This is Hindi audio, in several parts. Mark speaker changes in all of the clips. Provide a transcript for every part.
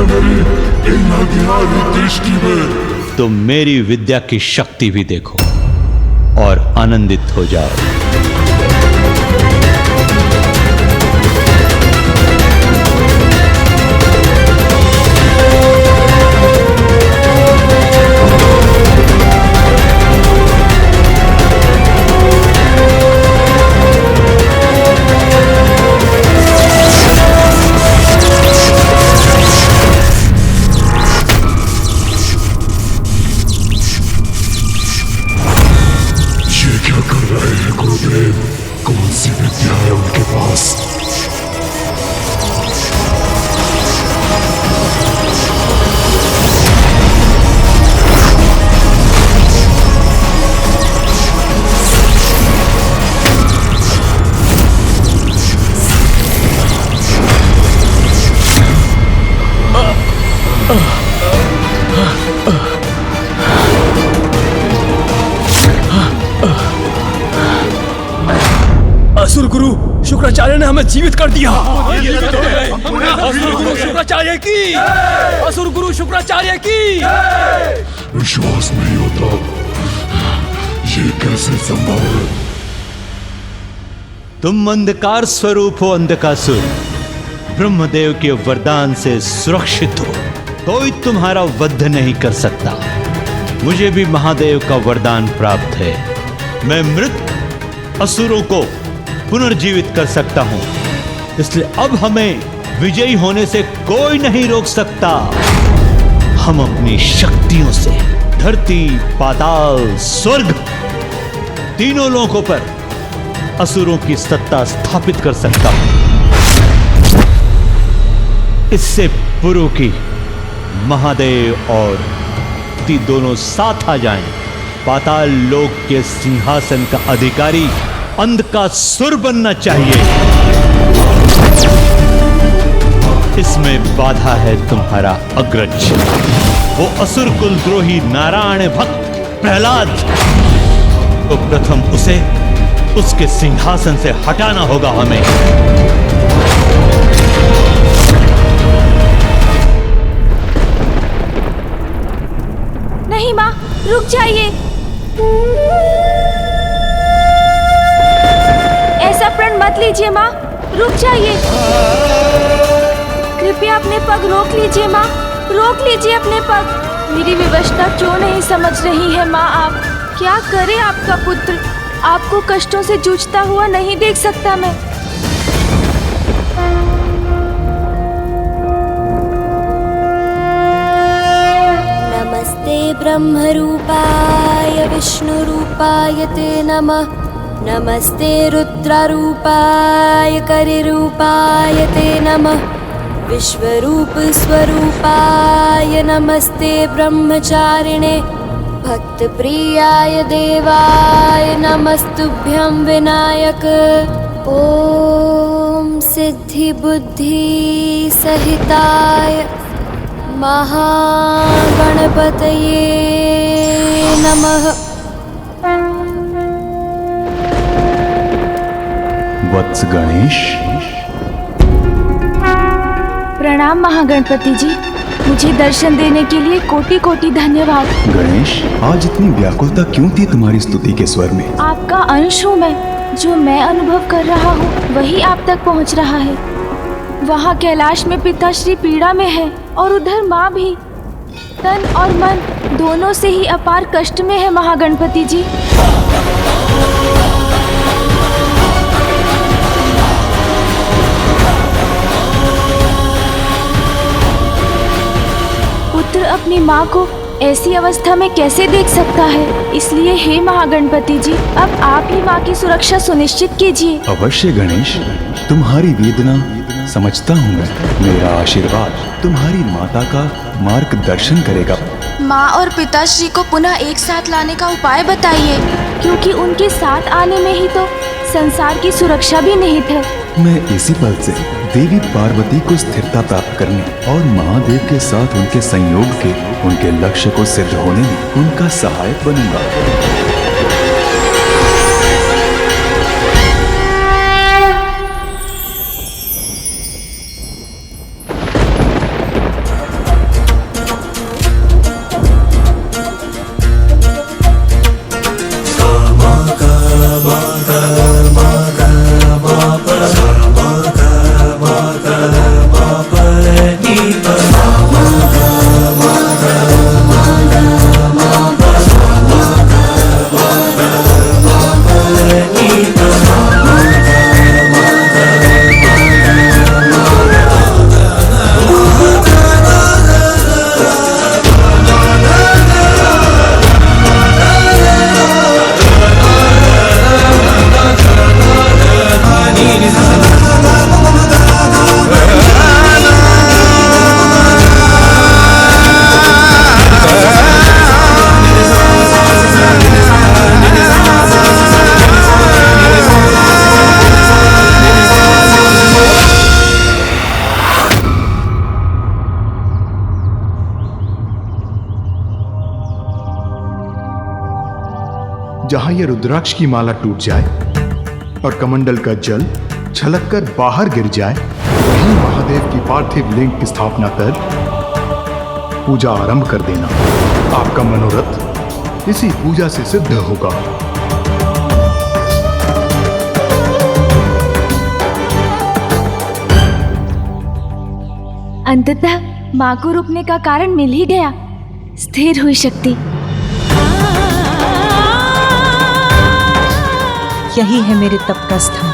Speaker 1: है मेरी इन अज्ञानी दृष्टि में।
Speaker 2: तो मेरी विद्या की शक्ति भी देखो और आनंदित हो जाओ।
Speaker 1: कौन सी विद्या है उनके पास?
Speaker 3: असुर गुरु शुक्राचार्य ने हमें जीवित कर दिया। असुर गुरु शुक्राचार्य की, असुर गुरु शुक्राचार्य की।
Speaker 1: विश्वास नहीं होता, ये कैसे संभव है?
Speaker 2: तुम अंधकार स्वरूप हो अंधकासुर, ब्रह्मदेव के वरदान से सुरक्षित हो, कोई तुम्हारा वध नहीं कर सकता। मुझे भी महादेव का वरदान प्राप्त है, मैं मृत असुरों को पुनर्जीवित कर सकता हूं, इसलिए अब हमें विजयी होने से कोई नहीं रोक सकता। हम अपनी शक्तियों से धरती, पाताल, स्वर्ग, तीनों लोकों पर असुरों की सत्ता स्थापित कर सकता हूं। इससे पूर्व की महादेव और ती दोनों साथ आ जाएं, पाताल लोक के सिंहासन का अधिकारी अंधकासुर बनना चाहिए। इसमें बाधा है तुम्हारा अग्रज, वो असुर कुलद्रोही नारायण भक्त प्रहलाद। तो प्रथम उसे उसके सिंहासन से हटाना होगा हमें।
Speaker 4: नहीं माँ, रुक जाइए। ऐसा प्रण मत लीजिए माँ, रुक जाइए। कृपया अपने पग रोक लीजिए माँ, रोक लीजिए अपने पग। मेरी विवशता क्यों नहीं समझ रही है माँ आप? क्या करे आपका पुत्र? आपको कष्टों से जूझता हुआ नहीं देख सकता मैं।
Speaker 5: नमस्ते ब्रह्मरूपाय विष्णुरूपाय ते नमः। नमस्ते रुद्ररूपाय करिरूपाय ते नमः। विश्वरूप स्वरूपाय नमस्ते ब्रह्मचारिणे। भक्तप्रियाय देवाय नमस्तुभ्यं विनायक। ओम सिद्धि बुद्धि सहिताय महागणपतये नमः।
Speaker 6: वत्स गणेश।
Speaker 4: प्रणाम महागणपति जी, मुझे दर्शन देने के लिए कोटि कोटि धन्यवाद।
Speaker 6: गणेश, आज इतनी व्याकुलता क्यों थी तुम्हारी स्तुति के स्वर में?
Speaker 4: आपका अंश हूँ मैं, जो मैं अनुभव कर रहा हूँ वही आप तक पहुँच रहा है। वहाँ कैलाश में पिताश्री पीड़ा में है और उधर माँ भी तन और मन दोनों से ही अपार कष्ट में है महागणपति जी। पुत्र अपनी माँ को ऐसी अवस्था में कैसे देख सकता है? इसलिए हे महागणपति जी, अब आप ही माँ की सुरक्षा सुनिश्चित कीजिए।
Speaker 6: अवश्य गणेश, तुम्हारी वेदना समझता हूँ मैं। मेरा आशीर्वाद तुम्हारी माता का मार्गदर्शन करेगा।
Speaker 4: माँ और पिताश्री को पुनः एक साथ लाने का उपाय बताइए, क्योंकि उनके साथ आने में ही तो संसार की सुरक्षा भी निहित है।
Speaker 6: मैं इसी पल से देवी पार्वती को स्थिरता प्राप्त करने और महादेव के साथ उनके संयोग के उनके लक्ष्य को सिद्ध होने में उनका सहायक बनूंगा। जहां यह रुद्राक्ष की माला टूट जाए और कमंडल का जल छलककर बाहर गिर जाए, वहीं महादेव की पार्थिव लिंग की स्थापना कर पूजा आरंभ कर देना। आपका मनोरथ इसी पूजा से सिद्ध होगा।
Speaker 4: अंततः माँ को रुकने का कारण मिल ही गया। स्थिर हुई शक्ति।
Speaker 7: यही है मेरे तप का स्थान।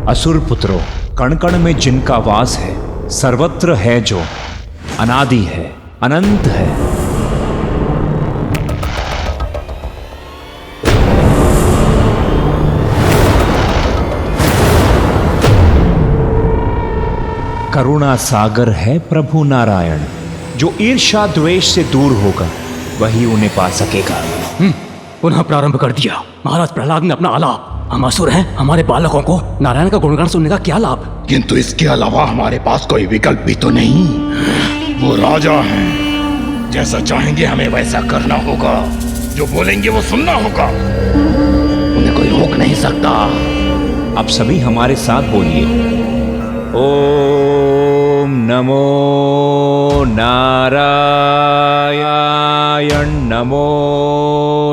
Speaker 8: असुर पुत्रों, कण कण में जिनका वास है, सर्वत्र है जो, अनादि है, अनंत है। करुणा सागर है प्रभु नारायण। जो ईर्ष्या द्वेष से दूर होगा वही उन्हें पा सकेगा।
Speaker 3: पुनः प्रारंभ कर दिया। महाराज प्रहलाद ने अपना आलाप। हम असुर हैं, हमारे बालकों को नारायण का गुणगान सुनने का क्या लाभ?
Speaker 1: किंतु इसके अलावा हमारे पास कोई विकल्प भी तो नहीं। वो राजा हैं, जैसा चाहेंगे हमें वैसा करना होगा। जो बोलेंगे वो सुनना होगा। उन्हें कोई रोक नहीं सकता।
Speaker 8: अब सभी हमारे साथ बोलिए, ओम नमो नारायण नमोस्तुते।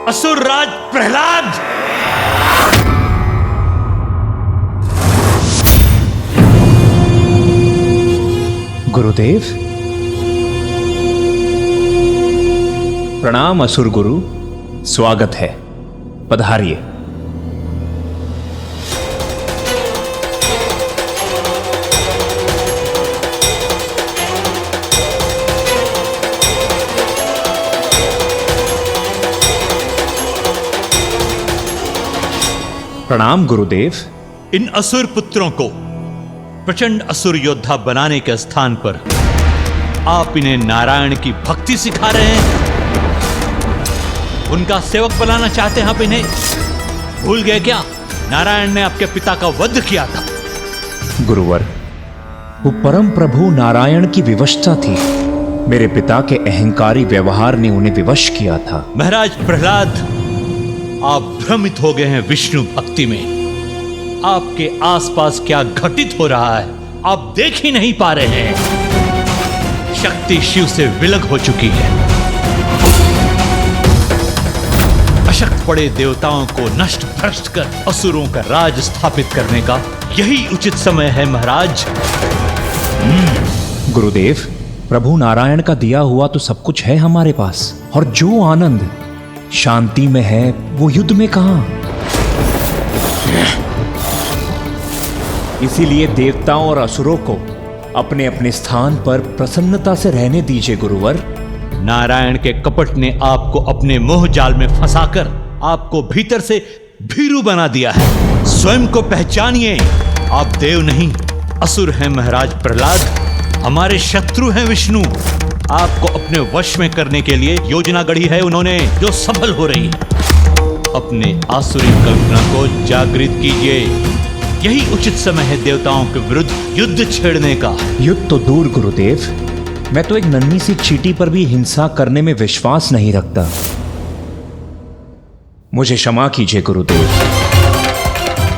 Speaker 2: असुरराज प्रहलाद,
Speaker 8: गुरुदेव प्रणाम। असुर गुरु, स्वागत है, पधारिए। प्रणाम गुरुदेव।
Speaker 2: इन असुर पुत्रों को प्रचंड असुर योद्धा बनाने के स्थान पर आप इन्हें नारायण की भक्ति सिखा रहे हैं। उनका सेवक बनाना चाहते हैं आप इन्हें। भूल गए क्या, नारायण ने आपके पिता का वध किया था।
Speaker 8: गुरुवर, वो परम प्रभु नारायण की विवशता थी। मेरे पिता के अहंकारी व्यवहार ने उन्हें विवश किया था।
Speaker 2: महाराज प्रहलाद, आप भ्रमित हो गए हैं विष्णु भक्ति में। आपके आसपास क्या घटित हो रहा है आप देख ही नहीं पा रहे हैं। शक्ति शिव से विलग हो चुकी है। अशक्त पड़े देवताओं को नष्ट भ्रष्ट कर असुरों का राज स्थापित करने का यही उचित समय है महाराज।
Speaker 8: गुरुदेव, प्रभु नारायण का दिया हुआ तो सब कुछ है हमारे पास, और जो आनंद शांति में है वो युद्ध में कहां। इसीलिए देवताओं और असुरों को अपने अपने स्थान पर प्रसन्नता से रहने दीजिए गुरुवर।
Speaker 2: नारायण के कपट ने आपको अपने मोह जाल में फंसाकर आपको भीतर से भीरू बना दिया है। स्वयं को पहचानिए, आप देव नहीं असुर हैं महाराज प्रहलाद। हमारे शत्रु हैं विष्णु। आपको अपने वश में करने के लिए योजना गढ़ी है उन्होंने, जो सफल हो रही है। अपने आसुरी कल्पना को जागृत कीजिए। यही उचित समय है देवताओं के विरुद्ध युद्ध छेड़ने का।
Speaker 8: युद्ध तो दूर गुरुदेव, मैं तो एक नन्ही सी चींटी पर भी हिंसा करने में विश्वास नहीं रखता। मुझे क्षमा कीजिए गुरुदेव।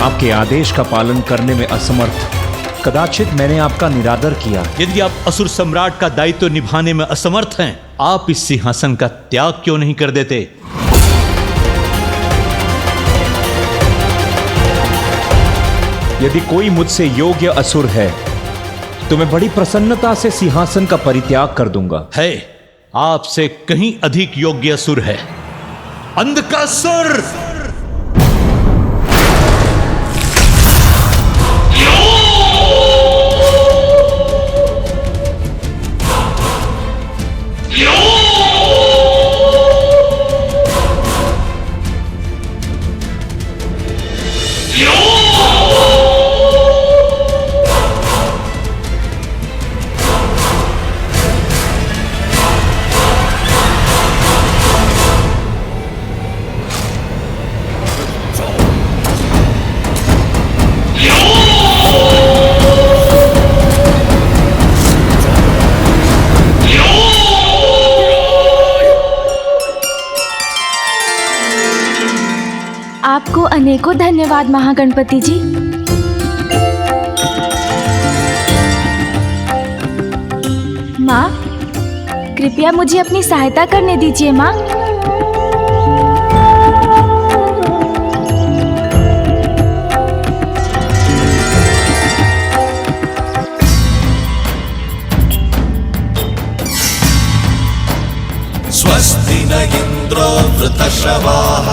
Speaker 8: आपके आदेश का पालन करने में असमर्थ कदाचित मैंने आपका निरादर किया।
Speaker 2: यदि आप असुर सम्राट का दायित्व निभाने में असमर्थ हैं, आप इस सिंहासन का त्याग क्यों नहीं कर देते?
Speaker 8: यदि कोई मुझसे योग्य असुर है तो मैं बड़ी प्रसन्नता से सिंहासन का परित्याग कर दूंगा।
Speaker 2: है, आपसे कहीं अधिक योग्य असुर है, अंधकासुर।
Speaker 4: आपको अनेकों धन्यवाद महागणपति जी। माँ, कृपया मुझे अपनी सहायता करने दीजिए माँ।
Speaker 9: स्वस्ति न इंद्रो वृतश्रवाः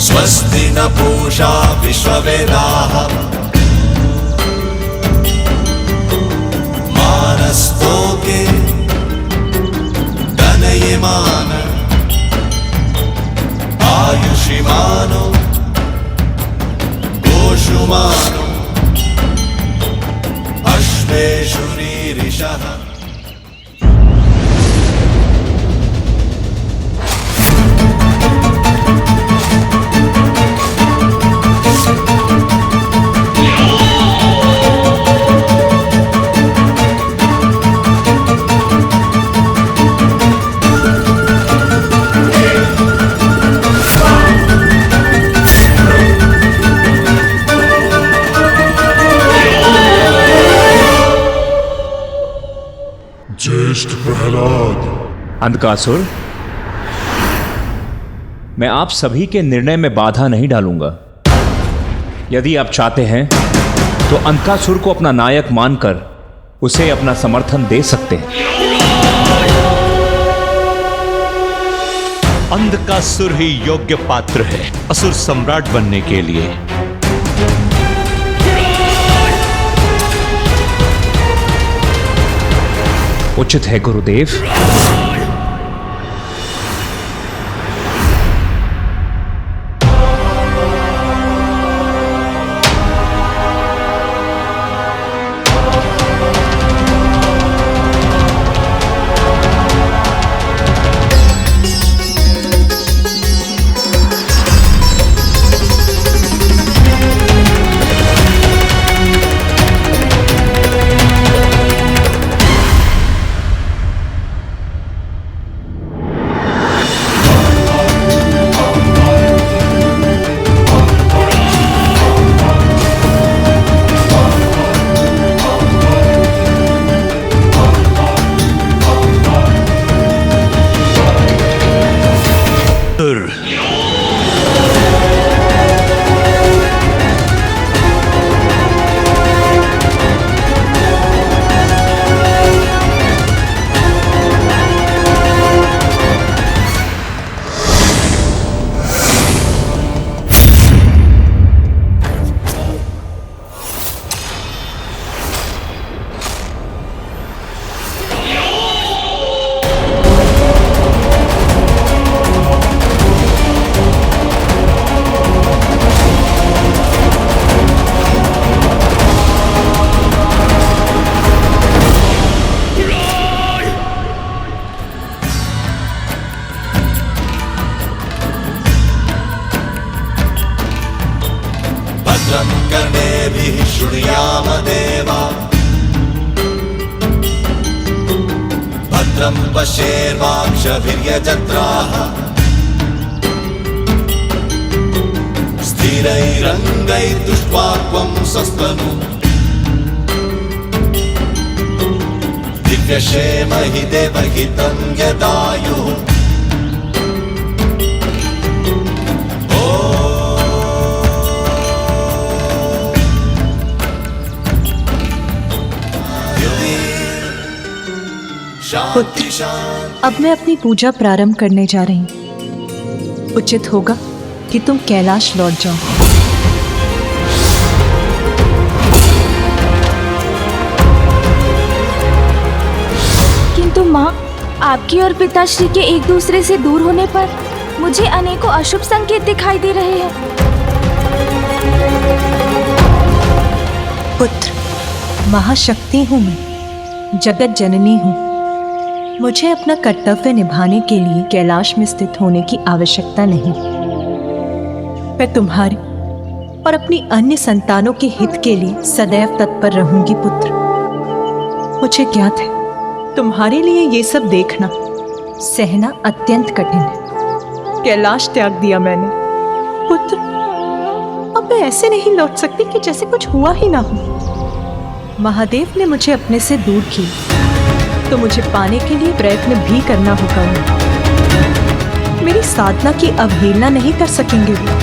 Speaker 9: स्वस्ति न पूषा विश्ववेदाः मानस्तोके गणयेमान आयुषिमानो गोषुमानो अश्वेषुरीरिषः।
Speaker 1: ज्येष्ठ प्रहलाद।
Speaker 8: अंधकासुर, मैं आप सभी के निर्णय में बाधा नहीं डालूंगा। यदि आप चाहते हैं तो अंधकासुर को अपना नायक मानकर उसे अपना समर्थन दे सकते हैं।
Speaker 2: अंधकासुर ही योग्य पात्र है असुर सम्राट बनने के लिए।
Speaker 8: उचित है गुरुदेव। कर्णेभिः शृणुयाम देवा भद्रं पश्येर्वाक्षभिर्यजत्राः
Speaker 9: वीरैरङ्गैस्तुष्ट्वाक्वं सस्तनु दिव्यक्षेमहि देवहितं यदायुः
Speaker 7: पुत्र, अब मैं अपनी पूजा प्रारंभ करने जा रही हूँ। उचित होगा कि तुम कैलाश लौट जाओ।
Speaker 4: किंतु माँ, आपकी और पिताश्री के एक दूसरे से दूर होने पर मुझे अनेकों अशुभ संकेत दिखाई दे रहे हैं।
Speaker 7: पुत्र, महाशक्ति हूँ मैं, जगत जननी हूँ। मुझे अपना कर्तव्य निभाने के लिए कैलाश में स्थित होने की आवश्यकता नहीं। मैं तुम्हारे और अपनी अन्य संतानों के हित के लिए सदैव तत्पर रहूंगी पुत्र। मुझे ज्ञात है तुम्हारे लिए ये सब देखना सहना अत्यंत कठिन है। कैलाश त्याग दिया मैंने पुत्र। अब मैं ऐसे नहीं लौट सकती कि जैसे कुछ हुआ ही ना हो। महादेव ने मुझे अपने से दूर किया तो मुझे पाने के लिए प्रयत्न भी करना होगा। मेरी साधना की अवहेलना नहीं कर सकेंगे वो।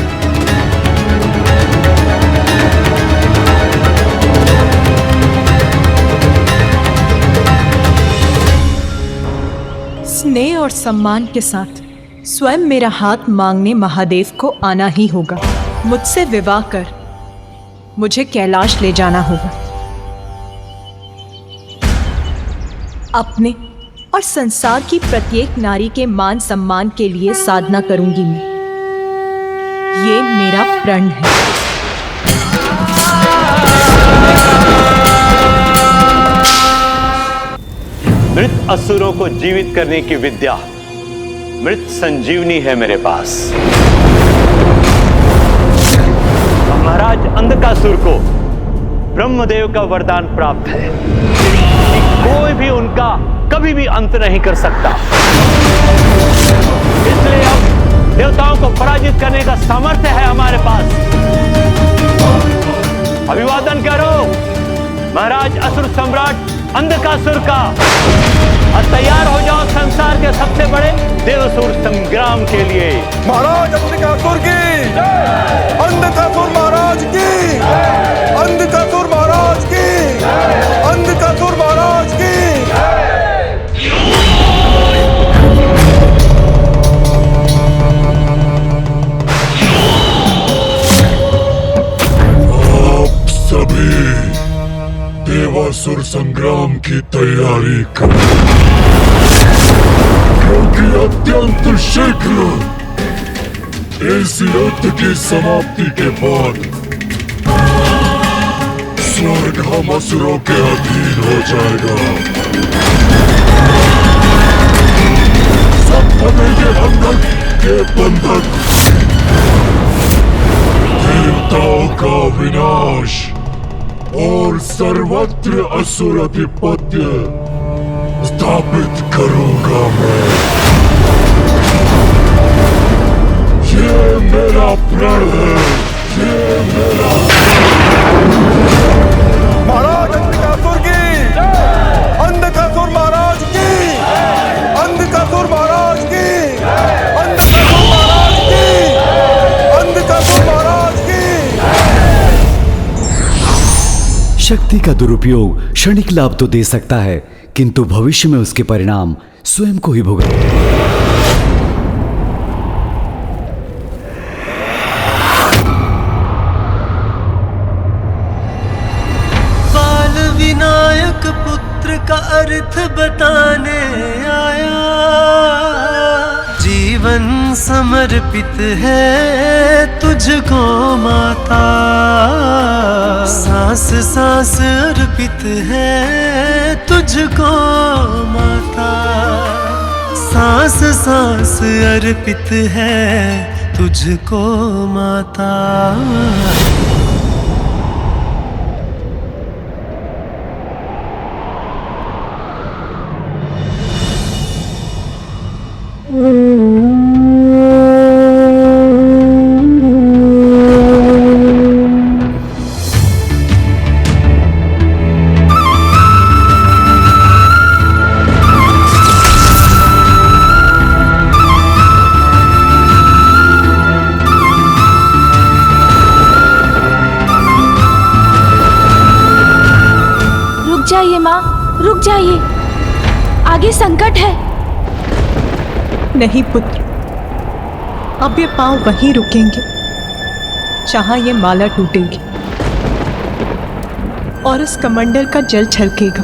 Speaker 7: स्नेह और सम्मान के साथ स्वयं मेरा हाथ मांगने महादेव को आना ही होगा। मुझसे विवाह कर मुझे कैलाश ले जाना होगा। अपने और संसार की प्रत्येक नारी के मान सम्मान के लिए साधना करूंगी मैं। ये मेरा प्रण है।
Speaker 2: मृत असुरों को जीवित करने की विद्या मृत संजीवनी है मेरे पास। महाराज अंधकासुर को ब्रह्मदेव का वरदान प्राप्त है कि कोई भी उनका कभी भी अंत नहीं कर सकता। इसलिए अब देवताओं को पराजित करने का सामर्थ्य है हमारे पास। अभिवादन करो महाराज असुर सम्राट अंधकासुर का और तैयार हो जाओ संसार के सबसे बड़े देवसुर संग्राम के लिए।
Speaker 10: महाराज अंधकासुर की, अंधकासुर महाराज की, अंधकासुर महाराज की, अंधकासुर महाराज की।
Speaker 1: आप सभी देवासुर संग्राम की तैयारी करें, क्योंकि अत्यंत शीघ्र इस युद्ध की समाप्ति के बाद स्वर्ग हम असुरों के अधीन हो जाएगा। सब बनेंगे बंधक के बंधक। देवताओं का विनाश और सर्वत्र असुर अधिपत्य स्थापित करूंगा मैं। ये मेरा प्रण है, ये मेरा।
Speaker 10: महाराज अंधकासुर की, अंधकासुर महाराज की, अंधकासुर महाराज की, अंधकासुर महाराज की, अंधकासुर महाराज की।
Speaker 11: शक्ति का दुरुपयोग क्षणिक लाभ तो दे सकता है, किंतु भविष्य में उसके परिणाम स्वयं को ही भुगतने।
Speaker 12: बाल विनायक पुत्र का अर्थ बताने आया। जीवन समर्पित है तुझको माता, सांस सांस अर्पित है तुझको माता, सांस सांस अर्पित है तुझको माता।
Speaker 4: रुक जाइए, आगे संकट है।
Speaker 7: नहीं पुत्र, अब ये पांव वहीं रुकेंगे जहां ये माला टूटेगी और उस कमंडल का जल छलकेगा।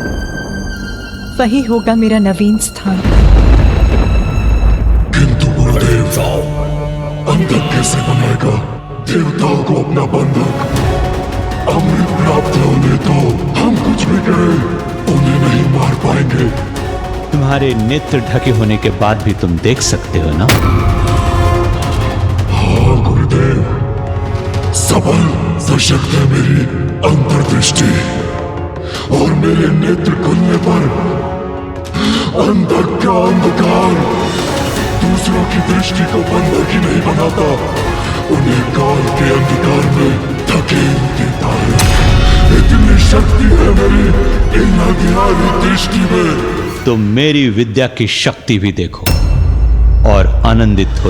Speaker 7: वही होगा मेरा नवीन स्थान।
Speaker 1: किंतु गुरुदेव अंधक कैसे बनाएगा देवताओं को अपना बंधक? अमृत प्राप्त होने तो हम कुछ भी करें उन्हें नहीं मार पाएंगे।
Speaker 2: तुम्हारे नेत्र ढके होने के बाद भी तुम देख सकते हो ना?
Speaker 1: हाँ गुरुदेव, सबल सशक्त है मेरी अंतर्दृष्टि और मेरे नेत्र खुलने पर अंधक का अंधकार दूसरों की दृष्टि को बंधक ही नहीं बनाता, उन्हें काल के अंधकार में धकेल देता है। इतनी शक्ति है मेरी इन अज्ञानी दृष्टि में।
Speaker 2: तुम मेरी विद्या की शक्ति भी देखो और आनंदित हो